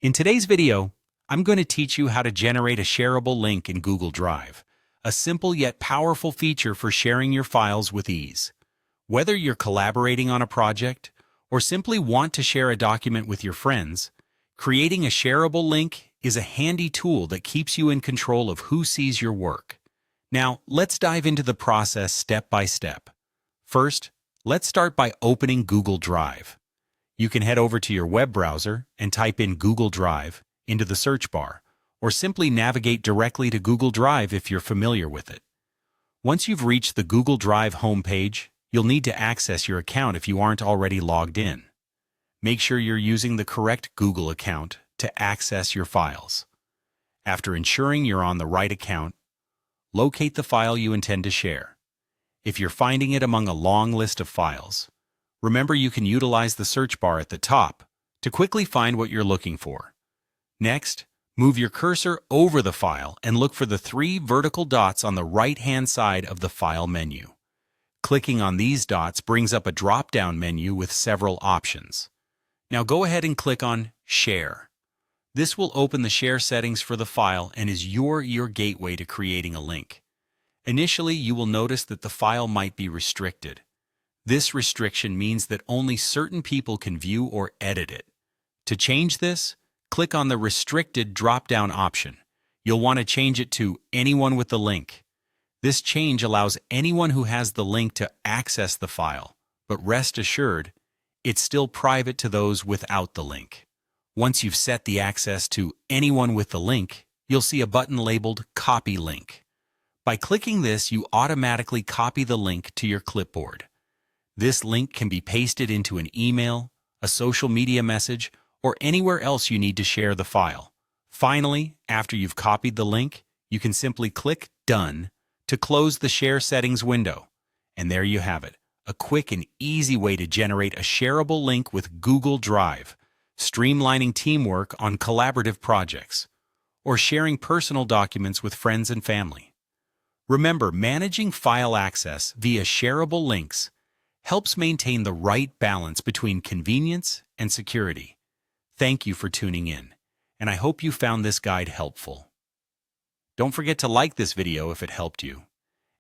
In today's video, I'm going to teach you how to generate a shareable link in Google Drive, a simple yet powerful feature for sharing your files with ease. Whether you're collaborating on a project or simply want to share a document with your friends, creating a shareable link is a handy tool that keeps you in control of who sees your work. Now, let's dive into the process step by step. First, let's start by opening Google Drive. You can head over to your web browser and type in Google Drive into the search bar, or simply navigate directly to Google Drive if you're familiar with it. Once you've reached the Google Drive homepage, you'll need to access your account if you aren't already logged in. Make sure you're using the correct Google account to access your files. After ensuring you're on the right account, locate the file you intend to share. If you're finding it among a long list of files, remember you can utilize the search bar at the top to quickly find what you're looking for. Next, move your cursor over the file and look for the three vertical dots on the right-hand side of the file menu. Clicking on these dots brings up a drop-down menu with several options. Now go ahead and click on Share. This will open the share settings for the file and is your gateway to creating a link. Initially, you will notice that the file might be restricted. This restriction means that only certain people can view or edit it. To change this, click on the Restricted drop-down option. You'll want to change it to Anyone with the link. This change allows anyone who has the link to access the file, but rest assured, it's still private to those without the link. Once you've set the access to Anyone with the link, you'll see a button labeled Copy Link. By clicking this, you automatically copy the link to your clipboard. This link can be pasted into an email, a social media message, or anywhere else you need to share the file. Finally, after you've copied the link, you can simply click Done to close the Share Settings window. And there you have it, a quick and easy way to generate a shareable link with Google Drive, streamlining teamwork on collaborative projects, or sharing personal documents with friends and family. Remember, managing file access via shareable links helps maintain the right balance between convenience and security. Thank you for tuning in, and I hope you found this guide helpful. Don't forget to like this video if it helped you,